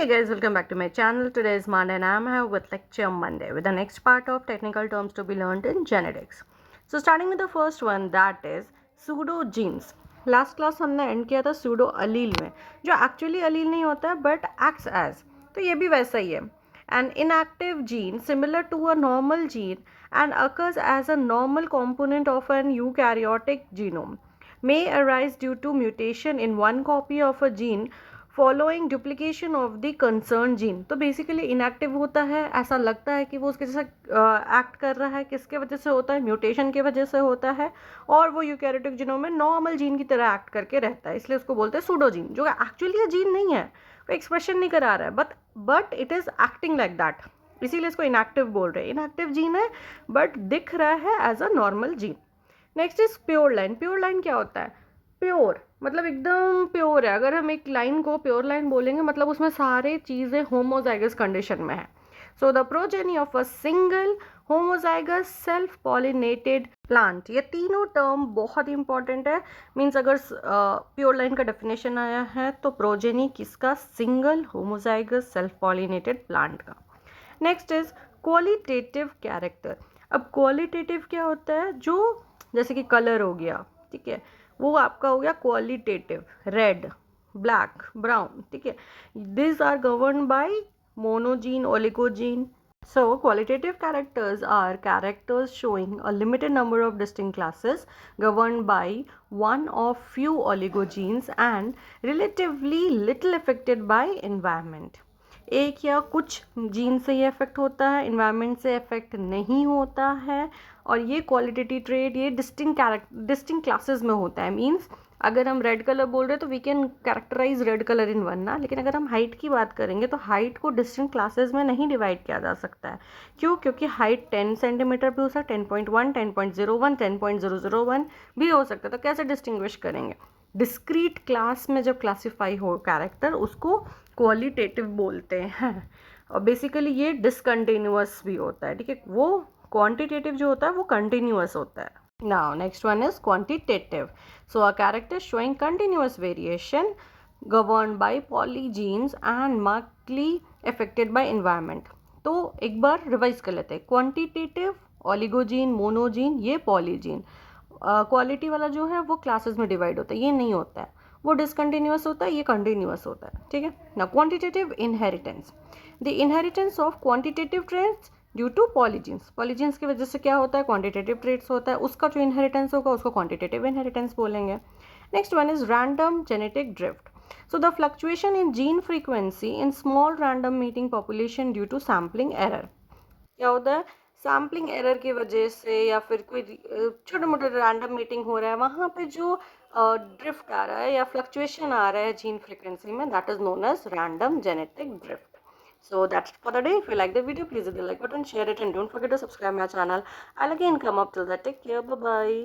Hey guys, welcome back to my channel. Today is Monday and I'm here with lecture Monday with the next part of technical terms to be learned in genetics. So starting with the first one, that is pseudogenes. Last class हमने and किया था pseudo अलील में, जो actually अलील नहीं होता है but acts as, तो ये भी वैसा ही है. An inactive gene similar to a normal gene and occurs as a normal component of an eukaryotic genome may arise due to mutation in one copy of a gene following duplication of the concern gene. तो basically inactive होता है, ऐसा लगता है कि वो उसके जैसा एक्ट कर रहा है. किसके वजह से होता है? म्यूटेशन की वजह से होता है. और वो यूकैरियोटिक जीनों में नॉर्मल जीन की तरह एक्ट करके रहता है, इसलिए उसको बोलते हैं सूडोजीन, जो एक्चुअली ये जीन नहीं है, वो एक्सप्रेशन नहीं करा रहा है, but it is acting like that, इसीलिए इसको इनएक्टिव बोल रहे हैं. इनएक्टिव जीन है बट दिख रहा है as a normal gene. Next is pure line. Pure line क्या होता है? प्योर मतलब एकदम प्योर है. अगर हम एक लाइन को प्योर लाइन बोलेंगे मतलब उसमें सारे चीज़ें होमोजाइगस कंडीशन में है. So the progeny of a single homozygous self pollinated plant. ये तीनों टर्म बहुत ही इंपॉर्टेंट है. मीन्स अगर प्योर लाइन का डेफिनेशन आया है तो प्रोजेनी किसका? Single homozygous self pollinated plant का. Next is qualitative character. अब क्वालिटेटिव क्या होता है? जो जैसे कि कलर हो गया, ठीक है, वो आपका हो गया क्वालिटेटिव. रेड, ब्लैक, ब्राउन, ठीक है, this are govern by monogene, oligogene. So qualitative characters are characters showing a limited number of distinct classes governed by one of few oligogenes and relatively little affected by environment. एक या कुछ gene से ये effect होता है, environment से effect नहीं होता है. और ये क्वालिटेटिव ट्रेड ये डिस्टिंक्ट क्लासेस में होता है. मीन्स अगर हम रेड कलर बोल रहे हैं तो we can characterise red colour in one ना, लेकिन अगर हम हाइट की बात करेंगे तो हाइट को डिस्टिंक्ट क्लासेस में नहीं डिवाइड किया जा सकता है. क्यों? क्योंकि हाइट 10 सेंटीमीटर भी हो सकता है, 10.1, 10.01, 10.001 भी हो सकता है. तो कैसे डिस्टिंग्विश करेंगे? डिस्क्रीट क्लास में जब क्लासीफाई हो कैरेक्टर उसको क्वालिटेटिव बोलते हैं. और बेसिकली ये डिसकंटिन्यूअस भी होता है, ठीक है. वो क्वांटिटेटिव जो होता है वो कंटिन्यूअस होता है. Now next one is quantitative. So a character showing continuous variation govern by polygenes and markedly affected by environment. तो एक बार रिवाइज कर लेते हैं. क्वांटिटेटिव ऑलिगोजीन, मोनोजीन, ये पॉलीजीन. क्वालिटी वाला जो है वो क्लासेस में डिवाइड होता है, ये नहीं होता है. वो डिसकंटिन्यूअस होता है, ये कंटिन्यूअस होता है, ठीक है ना. Quantitative inheritance. The inheritance of quantitative traits due to polygenes. Polygenes की वजह से क्या होता है? क्वांटिटेटिव ट्रेट्स होता है. उसका जो इनहेरिटेंस होगा उसको क्वांटिटेटिव इनहेरिटेंस बोलेंगे. Next one is random genetic drift. So the fluctuation in gene frequency in small random meeting population due to sampling error. क्या होता है? सैम्पलिंग एरर की वजह से या फिर कोई छोटे मोटे रैंडम मीटिंग हो रहा है, वहाँ पे जो ड्रिफ्ट आ रहा है या फ्लक्चुएशन आ रहा है जीन फ्रीक्वेंसी में, that is known as random genetic drift. So that's it for the day. If you like the video, please hit the like button, share it, and don't forget to subscribe my channel. I'll again come up till that. Take care. Bye bye.